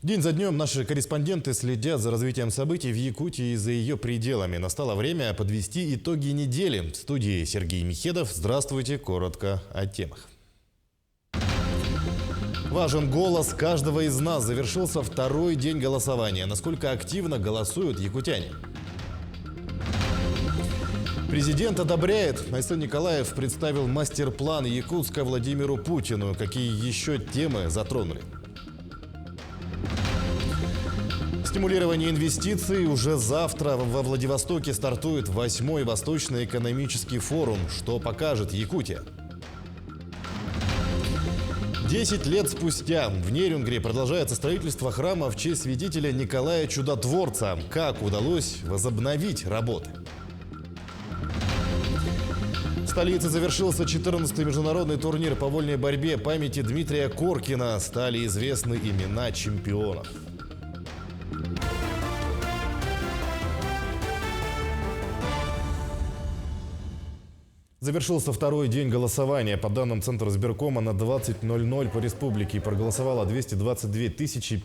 День за днем наши корреспонденты следят за развитием событий в Якутии и за ее пределами. Настало время подвести итоги недели. В студии Сергей Михедов. Здравствуйте. Коротко о темах. Важен голос каждого из нас. Завершился второй день голосования. Насколько активно голосуют якутяне? Президент одобряет. Айсан Николаев представил мастер-план Якутска Владимиру Путину. Какие еще темы затронули? Стимулирование инвестиций. Уже завтра во Владивостоке стартует 8-й Восточный экономический форум. Что покажет Якутия? 10 лет спустя в Нерюнгри продолжается строительство храма в честь святителя Николая Чудотворца. Как удалось возобновить работы? В столице завершился 14-й международный турнир по вольной борьбе памяти Дмитрия Коркина. Стали известны имена чемпионов. Завершился второй день голосования. По данным Центра избиркома, на 20:00 по республике проголосовало 222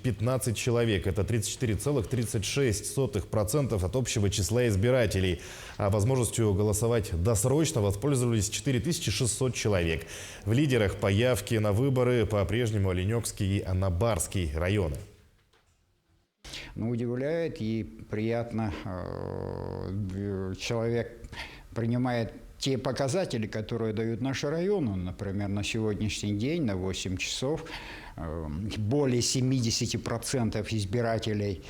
015 человек. Это 34,36% от общего числа избирателей. А возможностью голосовать досрочно воспользовались 4600 человек. В лидерах по явке на выборы по-прежнему Оленёкский и Анабарский районы. Удивляет и приятно. Человек принимает те показатели, которые дают наши районы. Например, на сегодняшний день на 8 часов более 70% избирателей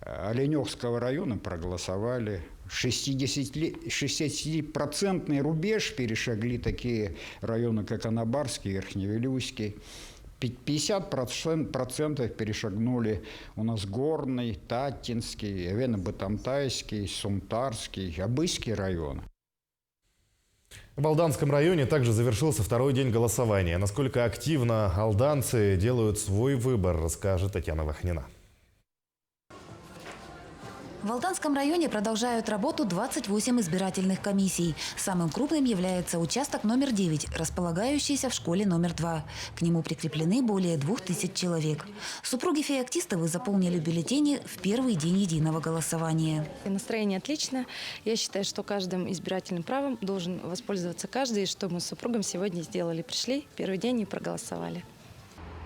Оленёкского района проголосовали. 60% рубеж перешагли такие районы, как Анабарский, Верхневилюйский. 50% перешагнули у нас Горный, Татинский, Вено-Батамтайский, Сумтарский, Абыйский районы. В Алданском районе также завершился второй день голосования. Насколько активно алданцы делают свой выбор, расскажет Татьяна Вахнина. В Алданском районе продолжают работу 28 избирательных комиссий. Самым крупным является участок номер 9, располагающийся в школе номер 2. К нему прикреплены более 2000 человек. Супруги Феоктистовы заполнили бюллетени в первый день единого голосования. Настроение отлично. Я считаю, что каждым избирательным правом должен воспользоваться каждый, что мы с супругом сегодня сделали. Пришли первый день и проголосовали.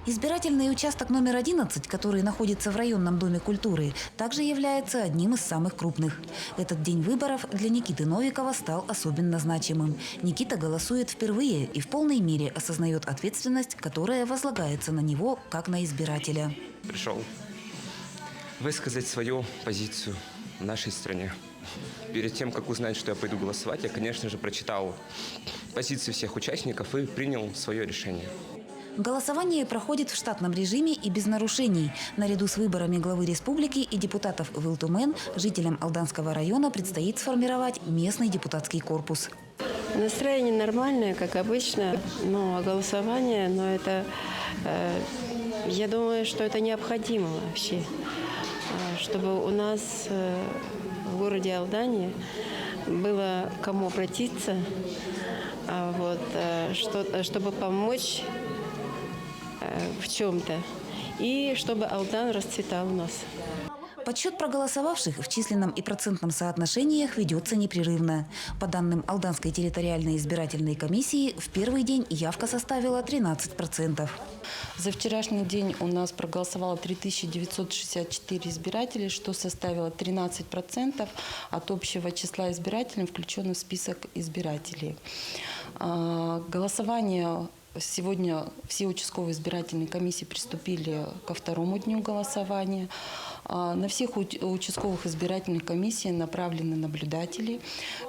Избирательный участок номер 11, который находится в районном доме культуры, также является одним из самых крупных. Этот день выборов для Никиты Новикова стал особенно значимым. Никита голосует впервые и в полной мере осознает ответственность, которая возлагается на него, как на избирателя. Пришел высказать свою позицию в нашей стране. Перед тем, как узнать, что я пойду голосовать, я, конечно же, прочитал позиции всех участников и принял свое решение. Голосование проходит в штатном режиме и без нарушений. Наряду с выборами главы республики и депутатов в Илтумен жителям Алданского района предстоит сформировать местный депутатский корпус. Настроение нормальное, как обычно, но голосование, я думаю, что это необходимо вообще, чтобы у нас в городе Алдане было к кому обратиться, чтобы помочь в чем-то, и чтобы Алдан расцветал у нас. Подсчет проголосовавших в численном и процентном соотношениях ведется непрерывно. По данным Алданской территориальной избирательной комиссии, в первый день явка составила 13%. За вчерашний день у нас проголосовало 3964 избирателей, что составило 13% от общего числа избирателей, включенных в список избирателей. Голосование сегодня все участковые избирательные комиссии приступили ко второму дню голосования. На всех участковых избирательных комиссиях направлены наблюдатели.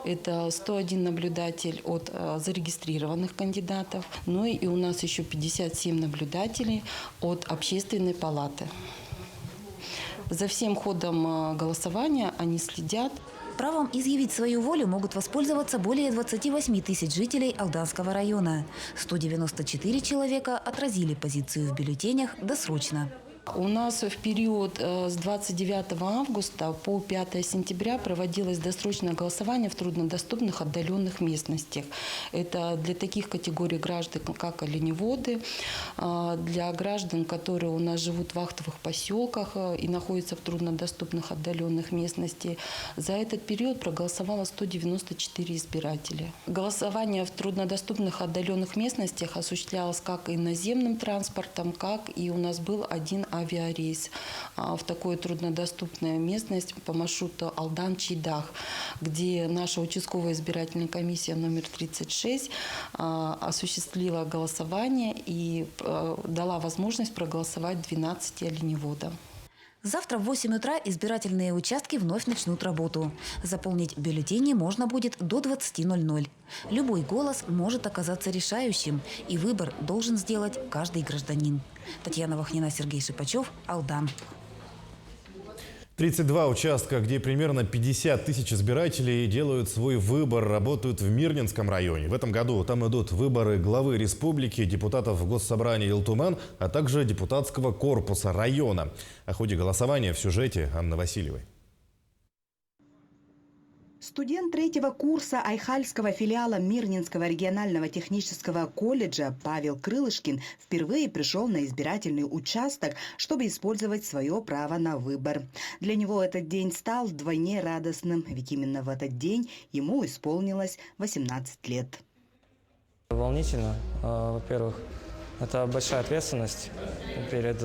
Это 101 наблюдатель от зарегистрированных кандидатов. Ну и у нас еще 57 наблюдателей от общественной палаты. За всем ходом голосования они следят. Правом изъявить свою волю могут воспользоваться более 28 тысяч жителей Алданского района. 194 человека отразили позицию в бюллетенях досрочно. У нас в период с 29 августа по 5 сентября проводилось досрочное голосование в труднодоступных отдаленных местностях. Это для таких категорий граждан, как оленеводы, для граждан, которые у нас живут в вахтовых поселках и находятся в труднодоступных отдаленных местностях. За этот период проголосовало 194 избирателя. Голосование в труднодоступных отдаленных местностях осуществлялось как и наземным транспортом, как и у нас был один авиарейс в такую труднодоступную местность по маршруту Алдан-Чайдах, где наша участковая избирательная комиссия номер 36 осуществила голосование и дала возможность проголосовать 12 оленеводам. Завтра в 8 утра избирательные участки вновь начнут работу. Заполнить бюллетени можно будет до 20:00. Любой голос может оказаться решающим, и выбор должен сделать каждый гражданин. Татьяна Вахнина, Сергей Шипачев, Алдан. 32 участка, где примерно 50 тысяч избирателей делают свой выбор, работают в Мирнинском районе. В этом году там идут выборы главы республики, депутатов Госсобрания Илтумен, а также депутатского корпуса района. О ходе голосования в сюжете Анны Васильевой. Студент третьего курса Айхальского филиала Мирнинского регионального технического колледжа Павел Крылышкин впервые пришел на избирательный участок, чтобы использовать свое право на выбор. Для него этот день стал вдвойне радостным, ведь именно в этот день ему исполнилось 18 лет. Волнительно, во-первых, это большая ответственность перед,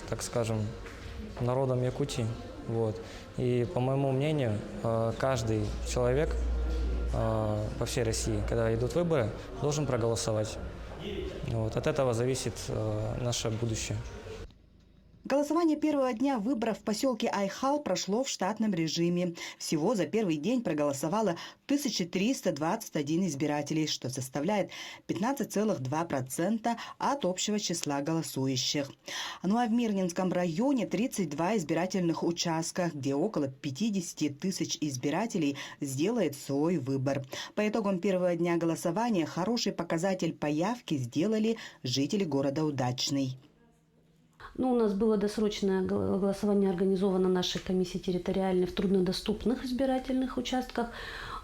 так скажем, народом Якутии. Вот. И, по моему мнению, каждый человек по всей России, когда идут выборы, должен проголосовать. Вот. От этого зависит наше будущее. Голосование первого дня выборов в поселке Айхал прошло в штатном режиме. Всего за первый день проголосовало 1321 избирателей, что составляет 15,2% от общего числа голосующих. Ну а в Мирнинском районе 32 избирательных участка, где около 50 тысяч избирателей сделает свой выбор. По итогам первого дня голосования хороший показатель по явке сделали жители города Удачный. У нас было досрочное голосование организовано нашей комиссией территориальной в труднодоступных избирательных участках.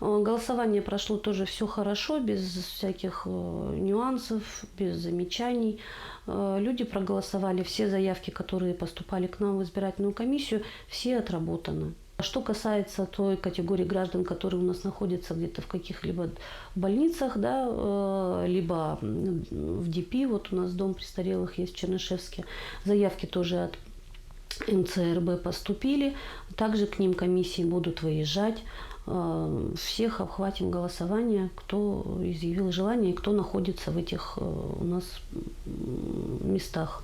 Голосование прошло тоже все хорошо, без всяких нюансов, без замечаний. Люди проголосовали, все заявки, которые поступали к нам в избирательную комиссию, все отработаны. Что касается той категории граждан, которые у нас находятся где-то в каких-либо больницах, да, либо в ДП, вот у нас дом престарелых есть в Чернышевске, заявки тоже от МЦРБ поступили, также к ним комиссии будут выезжать. Всех обхватим голосование, кто изъявил желание и кто находится в этих у нас местах.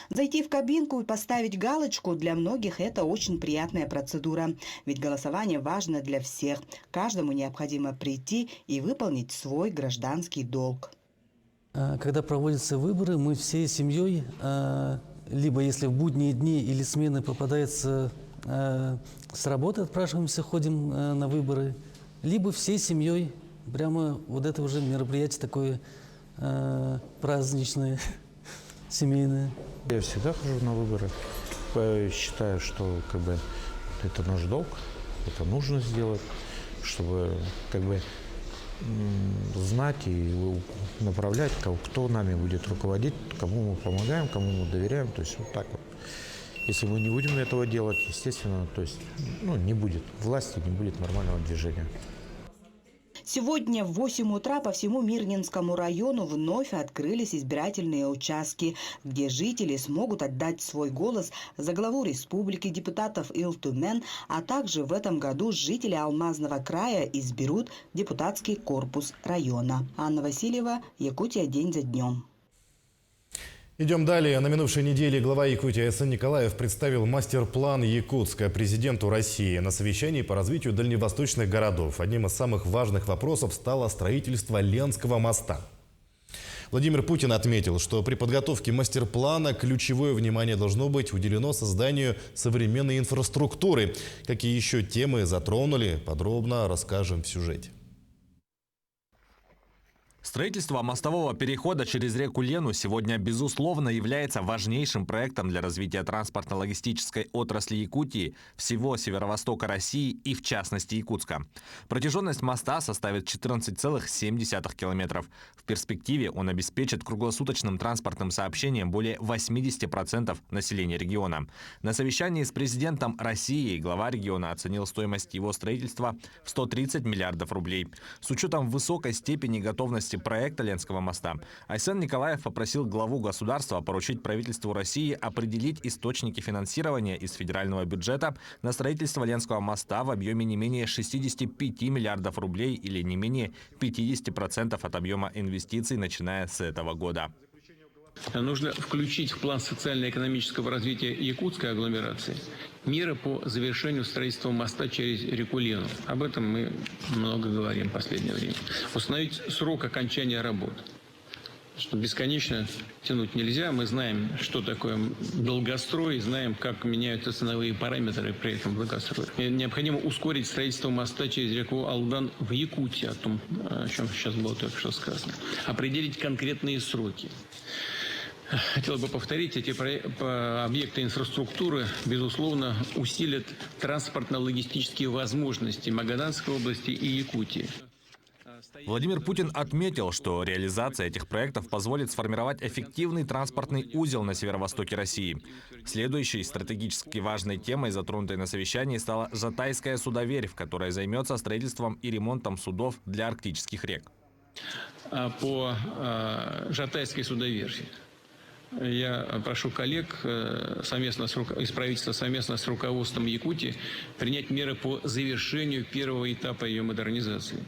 Зайти в кабинку и поставить галочку для многих – это очень приятная процедура. Ведь голосование важно для всех. Каждому необходимо прийти и выполнить свой гражданский долг. Когда проводятся выборы, мы всей семьей, либо если в будние дни или смены попадается с работы, отпрашиваемся, ходим на выборы, либо всей семьей. Прямо вот это уже мероприятие такое праздничное, семейное. Я всегда хожу на выборы. Считаю, что это наш долг, это нужно сделать, чтобы знать и направлять, кто нами будет руководить, кому мы помогаем, кому мы доверяем. То есть вот так вот. Если мы не будем этого делать, естественно, не будет власти, не будет нормального движения. Сегодня в 8 утра по всему Мирнинскому району вновь открылись избирательные участки, где жители смогут отдать свой голос за главу республики, депутатов Илтумен, а также в этом году жители Алмазного края изберут депутатский корпус района. Анна Васильева, Якутия, день за днем. Идем далее. На минувшей неделе глава Якутии Айсан Николаев представил мастер-план Якутска президенту России на совещании по развитию дальневосточных городов. Одним из самых важных вопросов стало строительство Ленского моста. Владимир Путин отметил, что при подготовке мастер-плана ключевое внимание должно быть уделено созданию современной инфраструктуры. Какие еще темы затронули, подробно расскажем в сюжете. Строительство мостового перехода через реку Лену сегодня, безусловно, является важнейшим проектом для развития транспортно-логистической отрасли Якутии, всего северо-востока России и, в частности, Якутска. Протяженность моста составит 14,7 километров. В перспективе он обеспечит круглосуточным транспортным сообщением более 80% населения региона. На совещании с президентом России глава региона оценил стоимость его строительства в 130 миллиардов рублей. С учетом высокой степени готовности проекта Ленского моста, Айсен Николаев попросил главу государства поручить правительству России определить источники финансирования из федерального бюджета на строительство Ленского моста в объеме не менее 65 миллиардов рублей или не менее 50% от объема инвестиций, начиная с этого года. Нужно включить в план социально-экономического развития якутской агломерации меры по завершению строительства моста через реку Лену. Об этом мы много говорим в последнее время. Установить срок окончания работ. Что бесконечно тянуть нельзя. Мы знаем, что такое долгострой, знаем, как меняются ценовые параметры при этом долгострое. Необходимо ускорить строительство моста через реку Алдан в Якутии, о том, о чем сейчас было только что сказано. Определить конкретные сроки. Хотел бы повторить, эти объекты инфраструктуры, безусловно, усилят транспортно-логистические возможности Магаданской области и Якутии. Владимир Путин отметил, что реализация этих проектов позволит сформировать эффективный транспортный узел на северо-востоке России. Следующей стратегически важной темой, затронутой на совещании, стала Жатайская судоверфь, которая займется строительством и ремонтом судов для арктических рек. По Жатайской судоверфи я прошу коллег из правительства совместно с руководством Якутии принять меры по завершению первого этапа ее модернизации.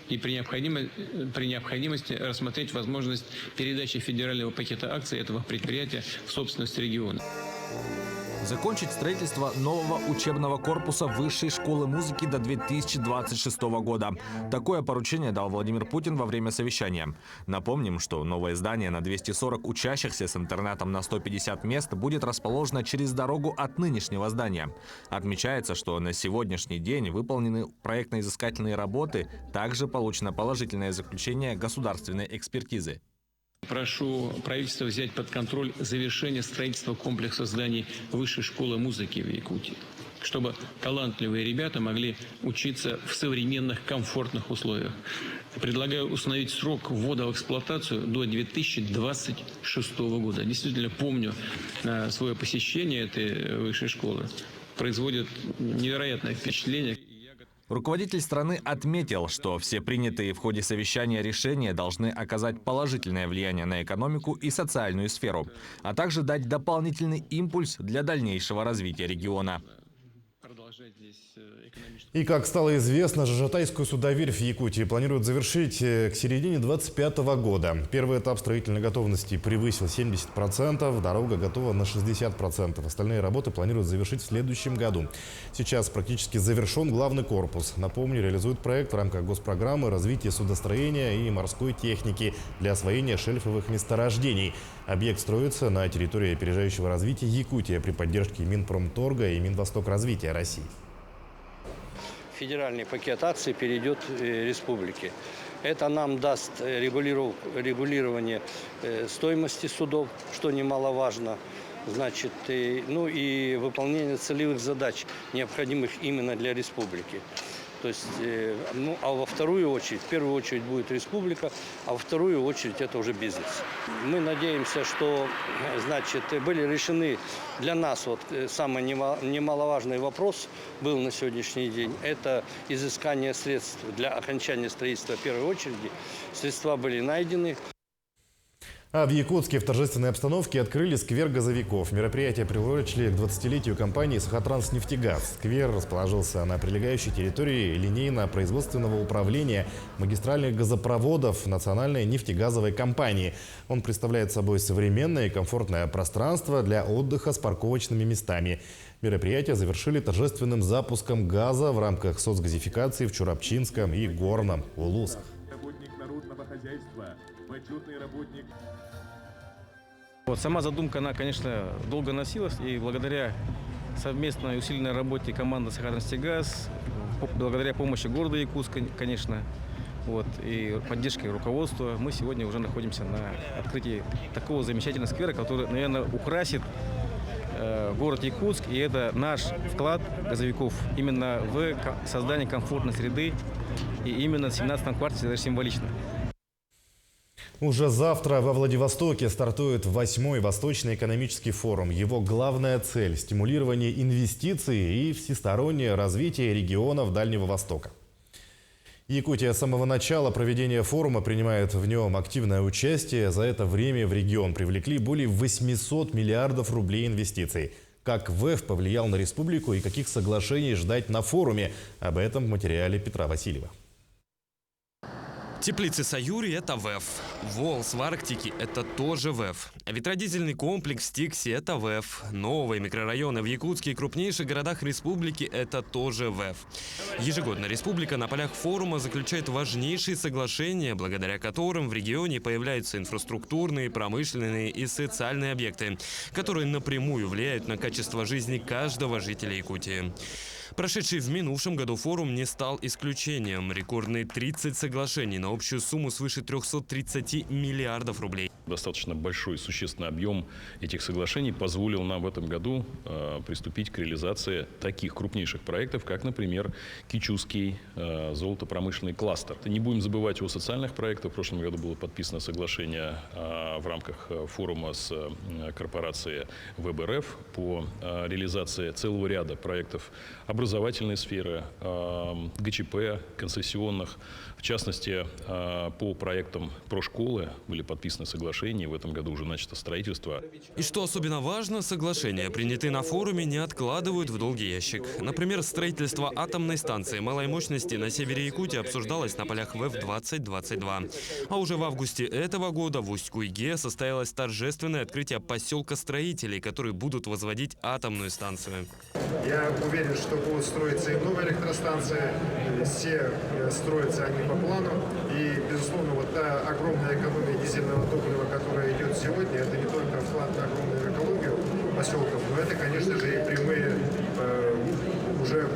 И при необходимости рассмотреть возможность передачи федерального пакета акций этого предприятия в собственность региона. Закончить строительство нового учебного корпуса Высшей школы музыки до 2026 года. Такое поручение дал Владимир Путин во время совещания. Напомним, что новое здание на 240 учащихся с интернатом на 150 мест будет расположено через дорогу от нынешнего здания. Отмечается, что на сегодняшний день выполнены проектно-изыскательные работы, также получено положительное заключение государственной экспертизы. Прошу правительство взять под контроль завершение строительства комплекса зданий Высшей школы музыки в Якутии, чтобы талантливые ребята могли учиться в современных комфортных условиях. Предлагаю установить срок ввода в эксплуатацию до 2026 года. Действительно помню свое посещение этой высшей школы. Производит невероятное впечатление. Руководитель страны отметил, что все принятые в ходе совещания решения должны оказать положительное влияние на экономику и социальную сферу, а также дать дополнительный импульс для дальнейшего развития региона. И, как стало известно, Жатайскую судоверфь в Якутии планируют завершить к середине 2025 года. Первый этап строительной готовности превысил 70%, дорога готова на 60%. Остальные работы планируют завершить в следующем году. Сейчас практически завершен главный корпус. Напомню, реализует проект в рамках госпрограммы развития судостроения и морской техники для освоения шельфовых месторождений. Объект строится на территории опережающего развития Якутия при поддержке Минпромторга и Минвостокразвития России. Федеральный пакет акций перейдет республике. Это нам даст регулирование стоимости судов, что немаловажно. Значит, ну и выполнение целевых задач, необходимых именно для республики. То есть, ну, а во вторую очередь, в первую очередь будет республика, а во вторую очередь это уже бизнес. Мы надеемся, что, значит, были решены для нас вот самый немаловажный вопрос был на сегодняшний день. Это изыскание средств для окончания строительства в первой очереди. Средства были найдены. А в Якутске в торжественной обстановке открыли сквер газовиков. Мероприятие приурочили к 20-летию компании «Сахатранснефтегаз». Сквер расположился на прилегающей территории линейно-производственного управления магистральных газопроводов Национальной нефтегазовой компании. Он представляет собой современное и комфортное пространство для отдыха с парковочными местами. Мероприятие завершили торжественным запуском газа в рамках соцгазификации в Чурапчинском и Горном Улусах. Работник народного хозяйства, почетный работник. Вот, сама задумка, она, конечно, долго носилась, и благодаря совместной усиленной работе команды «Сахатранснефтегаз», благодаря помощи города Якутска, конечно, вот, и поддержкой руководства мы сегодня уже находимся на открытии такого замечательного сквера, который, наверное, украсит город Якутск. И это наш вклад газовиков именно в создание комфортной среды. И именно в 17-м квартале это символично. Уже завтра во Владивостоке стартует 8-й Восточный экономический форум. Его главная цель – стимулирование инвестиций и всестороннее развитие регионов Дальнего Востока. Якутия с самого начала проведения форума принимает в нем активное участие. За это время в регион привлекли более 800 миллиардов рублей инвестиций. Как ВЭФ повлиял на республику и каких соглашений ждать на форуме? Об этом в материале Петра Васильева. Теплицы Саюри – это ВЭФ. Волс в Арктике – это тоже ВЭФ. Ветродизельный комплекс в Стиксе – это ВЭФ. Новые микрорайоны в Якутске и крупнейших городах республики – это тоже ВЭФ. Ежегодно республика на полях форума заключает важнейшие соглашения, благодаря которым в регионе появляются инфраструктурные, промышленные и социальные объекты, которые напрямую влияют на качество жизни каждого жителя Якутии. Прошедший в минувшем году форум не стал исключением. Рекордные 30 соглашений на общую сумму свыше 330 миллиардов рублей. Достаточно большой существенный объем этих соглашений позволил нам в этом году приступить к реализации таких крупнейших проектов, как, например, Кичузский золотопромышленный кластер. Не будем забывать о социальных проектах. В прошлом году было подписано соглашение в рамках форума с корпорацией ВБРФ по реализации целого ряда проектов образовательной сферы, ГЧП, концессионных. В частности, по проектам прошколы были подписаны соглашения. В этом году уже начато строительство. И что особенно важно, соглашения, принятые на форуме, не откладывают в долгий ящик. Например, строительство атомной станции малой мощности на севере Якутии обсуждалось на полях ВЭФ-2022. А уже в августе этого года в Усть-Куйге состоялось торжественное открытие поселка строителей, которые будут возводить атомную станцию. Я уверен, что будут строиться и новые электростанции. Все строятся они по плану. И, безусловно, вот та огромная экономия дизельного топлива, которая идет сегодня, это не только вклад на огромную экологию поселков, но это, конечно же, и прямые уже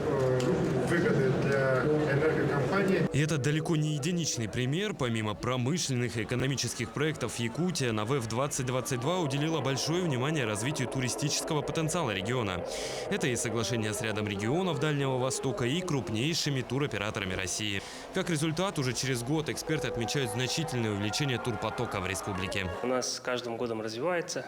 выгоды для энергокомпаний. И это далеко не единичный пример. Помимо промышленных и экономических проектов, Якутия на ВЭФ-2022 уделила большое внимание развитию туристического потенциала региона. Это и соглашение с рядом регионов Дальнего Востока и крупнейшими туроператорами России. Как результат, уже через год эксперты отмечают значительное увеличение турпотока в республике. У нас с каждым годом развивается.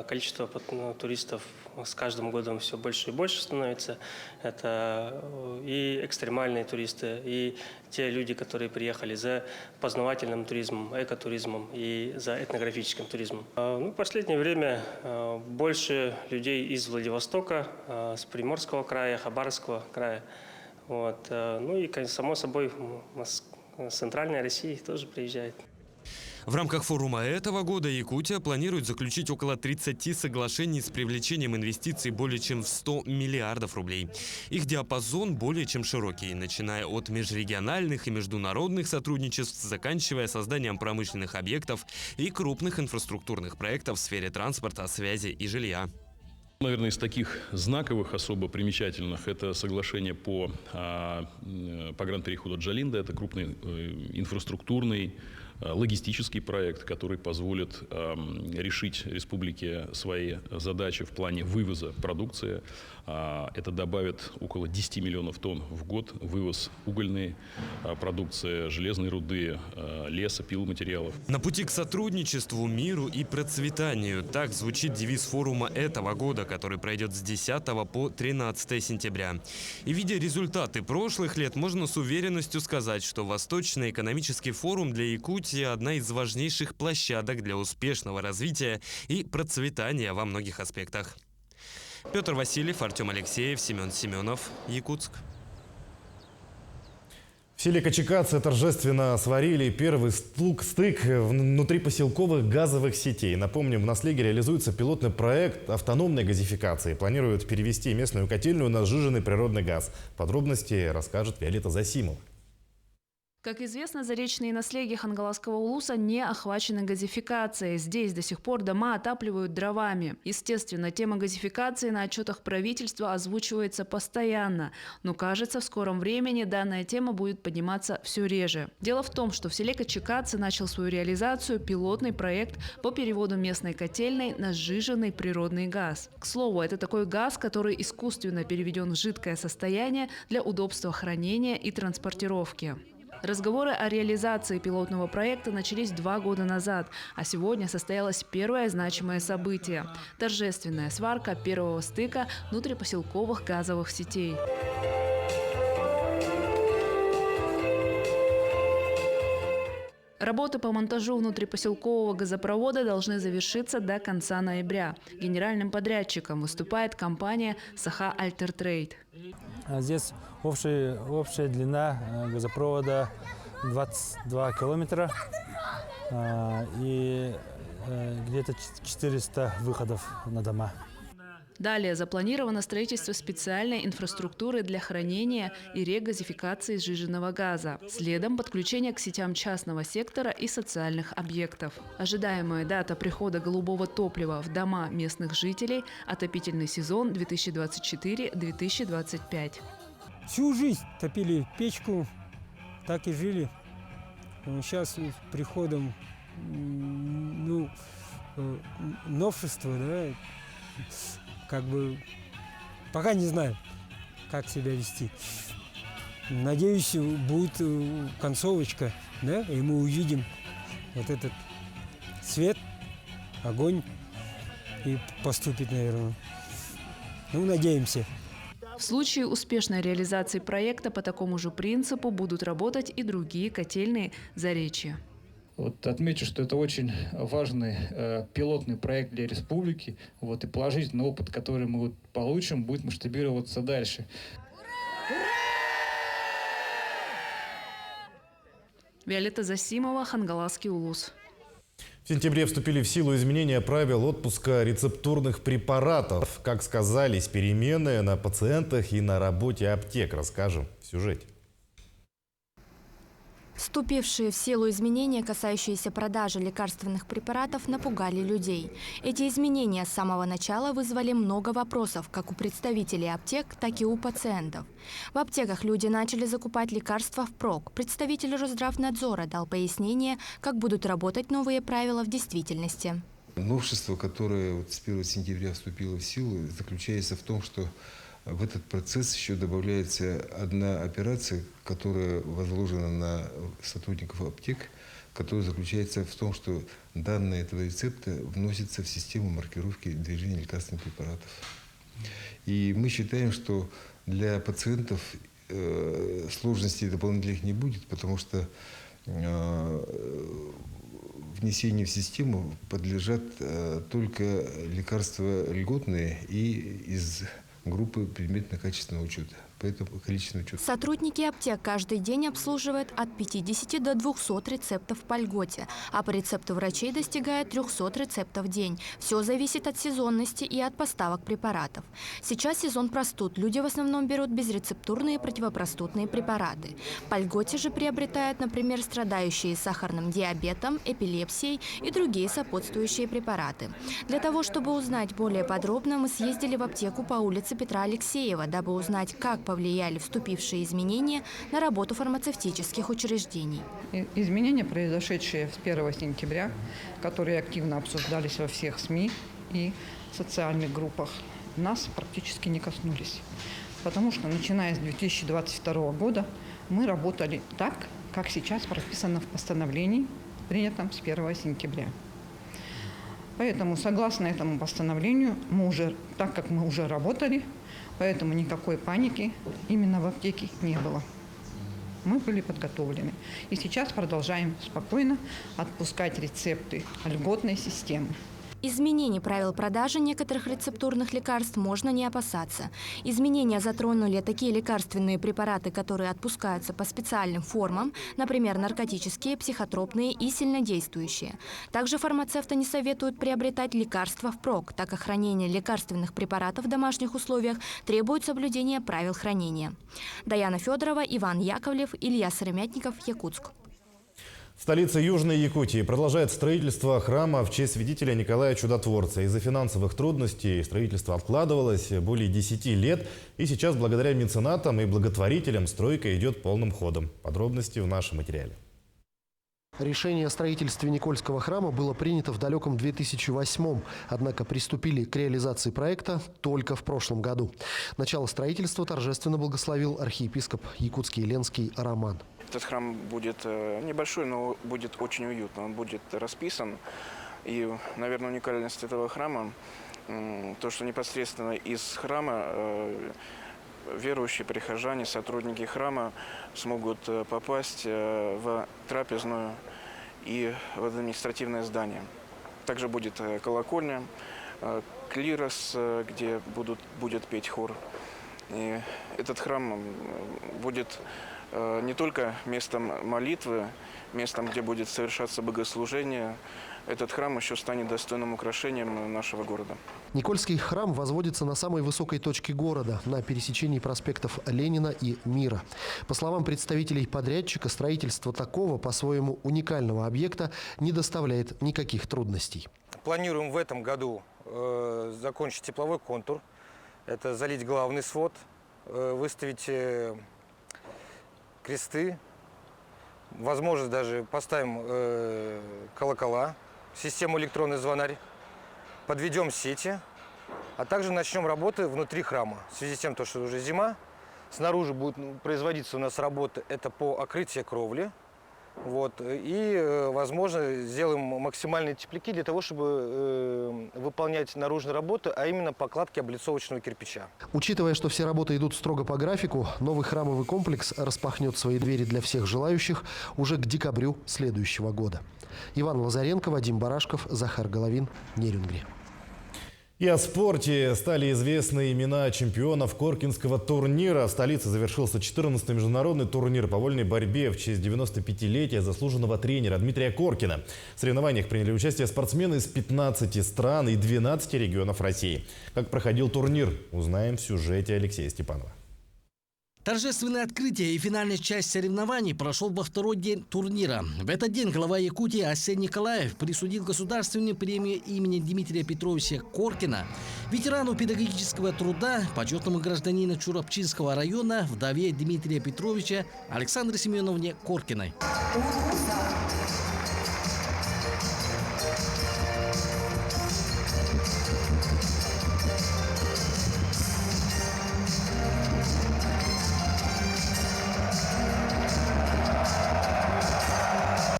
Количество туристов с каждым годом все больше и больше становится. Это и экстремальные туристы, и те люди, которые приехали за познавательным туризмом, экотуризмом и за этнографическим туризмом. В последнее время больше людей из Владивостока, с Приморского края, Хабаровского края. Ну и, само собой, с центральной России тоже приезжает. В рамках форума этого года Якутия планирует заключить около 30 соглашений с привлечением инвестиций более чем в 100 миллиардов рублей. Их диапазон более чем широкий, начиная от межрегиональных и международных сотрудничеств, заканчивая созданием промышленных объектов и крупных инфраструктурных проектов в сфере транспорта, связи и жилья. Наверное, из таких знаковых, особо примечательных, это соглашение по погранпереходу Джалинда. Это крупный инфраструктурный логистический проект, который позволит решить республике свои задачи в плане вывоза продукции. Это добавит около 10 миллионов тонн в год вывоз угольной продукции, железной руды, леса, пиломатериалов. На пути к сотрудничеству, миру и процветанию. Так звучит девиз форума этого года, который пройдет с 10 по 13 сентября. И видя результаты прошлых лет, можно с уверенностью сказать, что Восточный экономический форум для Якутии – одна из важнейших площадок для успешного развития и процветания во многих аспектах. Петр Васильев, Артем Алексеев, Семен Семенов, Якутск. В селе Кочекаце торжественно сварили первый стык внутрипоселковых газовых сетей. Напомним, в Наслеге реализуется пилотный проект автономной газификации. Планируют перевести местную котельную на сжиженный природный газ. Подробности расскажет Виолетта Засимова. Как известно, заречные наследия Хангаласского улуса не охвачены газификацией. Здесь до сих пор дома отапливают дровами. Естественно, тема газификации на отчетах правительства озвучивается постоянно. Но, кажется, в скором времени данная тема будет подниматься все реже. Дело в том, что в селе Качекацы начал свою реализацию пилотный проект по переводу местной котельной на сжиженный природный газ. К слову, это такой газ, который искусственно переведен в жидкое состояние для удобства хранения и транспортировки. Разговоры о реализации пилотного проекта начались 2 года назад, а сегодня состоялось первое значимое событие – торжественная сварка первого стыка внутрипоселковых газовых сетей. Работы по монтажу внутрипоселкового газопровода должны завершиться до конца ноября. Генеральным подрядчиком выступает компания «Саха Альтертрейд». Здесь общая длина газопровода 22 километра и где-то 400 выходов на дома. Далее запланировано строительство специальной инфраструктуры для хранения и регазификации сжиженного газа. Следом подключение к сетям частного сектора и социальных объектов. Ожидаемая дата прихода голубого топлива в дома местных жителей – отопительный сезон 2024-2025. Всю жизнь топили печку, так и жили. Сейчас с приходом новшества, да, как бы пока не знаю, как себя вести. Надеюсь, будет концовочка, да, и мы увидим вот этот свет, огонь, и поступит, наверное. Ну, надеемся. В случае успешной реализации проекта по такому же принципу будут работать и другие котельные Заречья. Вот отмечу, что это очень важный пилотный проект для республики. Вот, и положительный опыт, который мы получим, будет масштабироваться дальше. Виолетта Засимова, Хангаласский улус. В сентябре вступили в силу изменения правил отпуска рецептурных препаратов. Как сказались перемены на пациентах и на работе аптек, расскажем в сюжете. Вступившие в силу изменения, касающиеся продажи лекарственных препаратов, напугали людей. Эти изменения с самого начала вызвали много вопросов как у представителей аптек, так и у пациентов. В аптеках люди начали закупать лекарства впрок. Представитель Росздравнадзора дал пояснение, как будут работать новые правила в действительности. Новшество, которое с 1 сентября вступило в силу, заключается в том, что в этот процесс еще добавляется одна операция, которая возложена на сотрудников аптек, которая заключается в том, что данные этого рецепта вносятся в систему маркировки движения лекарственных препаратов. И мы считаем, что для пациентов сложностей дополнительных не будет, потому что внесению в систему подлежат только лекарства льготные и из группы предметно-качественного учета. Поэтому количественный учет. Сотрудники аптек каждый день обслуживают от 50 до 200 рецептов по льготе, а по рецепту врачей достигает 300 рецептов в день. Все зависит от сезонности и от поставок препаратов. Сейчас сезон простуд. Люди в основном берут безрецептурные противопростудные препараты. По льготе же приобретают, например, страдающие сахарным диабетом, эпилепсией и другие сопутствующие препараты. Для того, чтобы узнать более подробно, мы съездили в аптеку по улице Петра Алексеева, дабы узнать, как повлияли вступившие изменения на работу фармацевтических учреждений. Изменения, произошедшие с 1 сентября, которые активно обсуждались во всех СМИ и социальных группах, нас практически не коснулись. Потому что, начиная с 2022 года, мы работали так, как сейчас прописано в постановлении, принятом с 1 сентября. Поэтому, согласно этому постановлению, так как мы уже работали, поэтому никакой паники именно в аптеке не было. Мы были подготовлены. И сейчас продолжаем спокойно отпускать рецепты льготной системы. Изменений правил продажи некоторых рецептурных лекарств можно не опасаться. Изменения затронули такие лекарственные препараты, которые отпускаются по специальным формам, например, наркотические, психотропные и сильнодействующие. Также фармацевты не советуют приобретать лекарства впрок, так как хранение лекарственных препаратов в домашних условиях требует соблюдения правил хранения. Даяна Федорова, Иван Яковлев, Илья Сыромятников, Якутск. В столице Южной Якутии продолжает строительство храма в честь святителя Николая Чудотворца. Из-за финансовых трудностей строительство откладывалось более 10 лет. И сейчас, благодаря меценатам и благотворителям, стройка идет полным ходом. Подробности в нашем материале. Решение о строительстве Никольского храма было принято в далеком 2008-м. Однако приступили к реализации проекта только в прошлом году. Начало строительства торжественно благословил архиепископ Якутский и Ленский Роман. Этот храм будет небольшой, но будет очень уютно. Он будет расписан. И, наверное, уникальность этого храма, то, что непосредственно из храма верующие прихожане, сотрудники храма смогут попасть в трапезную и в административное здание. Также будет колокольня, клирос, где будет петь хор. И этот храм будет не только местом молитвы, местом, где будет совершаться богослужение. Этот храм еще станет достойным украшением нашего города. Никольский храм возводится на самой высокой точке города, на пересечении проспектов Ленина и Мира. По словам представителей подрядчика, строительство такого по-своему уникального объекта не доставляет никаких трудностей. Планируем в этом году закончить тепловой контур. Это залить главный свод, выставить кресты, возможно, даже поставим колокола, систему электронный звонарь, подведем сети, а также начнем работы внутри храма. В связи с тем, что уже зима, снаружи будет производиться у нас работа, это по окрытию кровли. И, возможно, сделаем максимальные тепляки для того, чтобы выполнять наружную работу, а именно покладки облицовочного кирпича. Учитывая, что все работы идут строго по графику, новый храмовый комплекс распахнет свои двери для всех желающих уже к декабрю следующего года. Иван Лазаренко, Вадим Барашков, Захар Головин, Нерюнгри. И о спорте стали известны имена чемпионов Коркинского турнира. В столице завершился 14-й международный турнир по вольной борьбе в честь 95-летия заслуженного тренера Дмитрия Коркина. В соревнованиях приняли участие спортсмены из 15 стран и 12 регионов России. Как проходил турнир, узнаем в сюжете Алексея Степанова. Торжественное открытие и финальная часть соревнований прошел во второй день турнира. В этот день глава Якутии Арсений Николаев присудил государственную премию имени Дмитрия Петровича Коркина, ветерану педагогического труда, почетному гражданину Чурапчинского района, вдове Дмитрия Петровича Александре Семеновне Коркиной.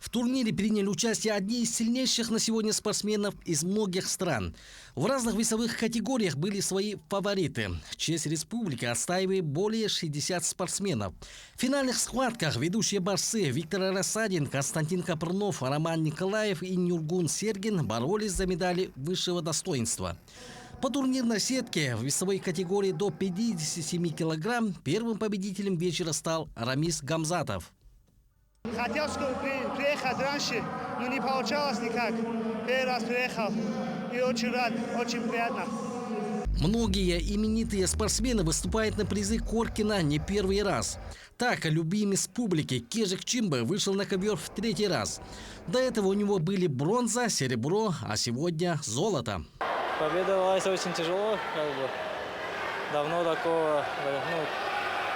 В турнире приняли участие одни из сильнейших на сегодня спортсменов из многих стран. В разных весовых категориях были свои фавориты. Честь республики отстаивает более 60 спортсменов. В финальных схватках ведущие борцы Виктор Рассадин, Константин Копрунов, Роман Николаев и Нюргун Сергин боролись за медали высшего достоинства. По турнирной сетке в весовой категории до 57 килограмм первым победителем вечера стал Рамис Гамзатов. Хотел приехать раньше, но не получалось никак. Первый раз приехал и очень рад, очень приятно. Многие именитые спортсмены выступают на призы Коркина не первый раз. Так, любимец публики Кежик Чимбе вышел на ковер в третий раз. До этого у него были бронза, серебро, а сегодня золото. Победа далась очень тяжело. Давно такого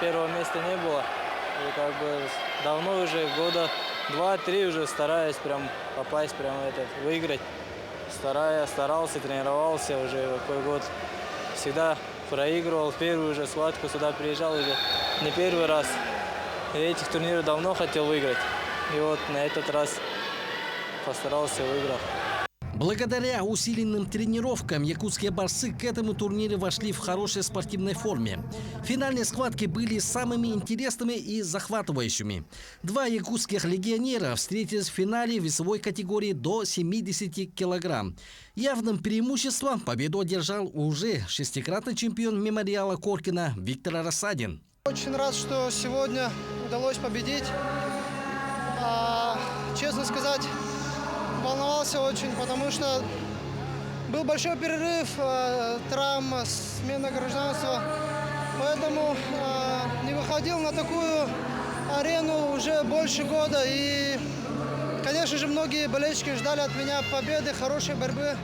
первого места не было. И давно уже, года 2-3 уже стараюсь прям попасть, выиграть. Старался, тренировался уже какой год. Всегда проигрывал. Первую уже схватку сюда приезжал уже не первый раз. И этих турниров давно хотел выиграть. И вот на этот раз постарался, выиграл. Благодаря усиленным тренировкам якутские борцы к этому турниру вошли в хорошей спортивной форме. Финальные схватки были самыми интересными и захватывающими. Два якутских легионера встретились в финале весовой категории до 70 килограмм. Явным преимуществом победу одержал уже шестикратный чемпион мемориала Коркина Виктор Рассадин. Очень рад, что сегодня удалось победить. Честно сказать, волновался очень, потому что был большой перерыв, травма, смена гражданства. Поэтому не выходил на такую арену уже больше года. И, конечно же, многие болельщики ждали от меня победы, хорошей борьбы.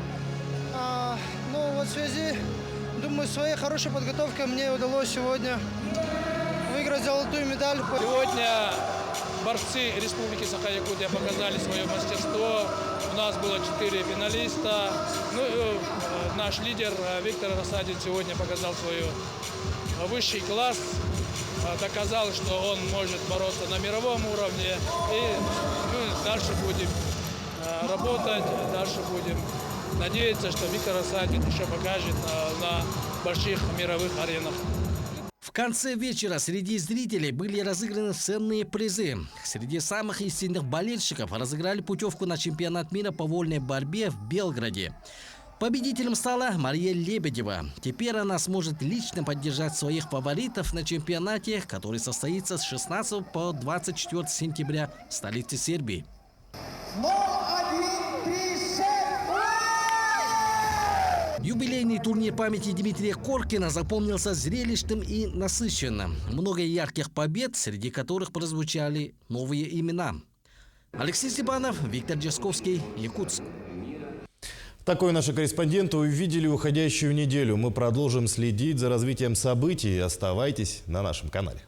Но вот в связи, думаю, своей хорошей подготовкой мне удалось сегодня выиграть золотую медаль. Сегодня борцы Республики Саха-Якутия показали свое мастерство. У нас было 4 финалиста. Наш лидер Виктор Рассадин сегодня показал свой высший класс. Доказал, что он может бороться на мировом уровне. И мы дальше будем работать, дальше будем надеяться, что Виктор Рассадин еще покажет на больших мировых аренах. В конце вечера среди зрителей были разыграны ценные призы. Среди самых истинных болельщиков разыграли путевку на чемпионат мира по вольной борьбе в Белграде. Победителем стала Мария Лебедева. Теперь она сможет лично поддержать своих фаворитов на чемпионате, который состоится с 16 по 24 сентября в столице Сербии. Юбилейный турнир памяти Дмитрия Коркина запомнился зрелищным и насыщенным. Много ярких побед, среди которых прозвучали новые имена. Алексей Степанов, Виктор Джасковский, Якутск. Такое наши корреспонденты увидели уходящую неделю. Мы продолжим следить за развитием событий. Оставайтесь на нашем канале.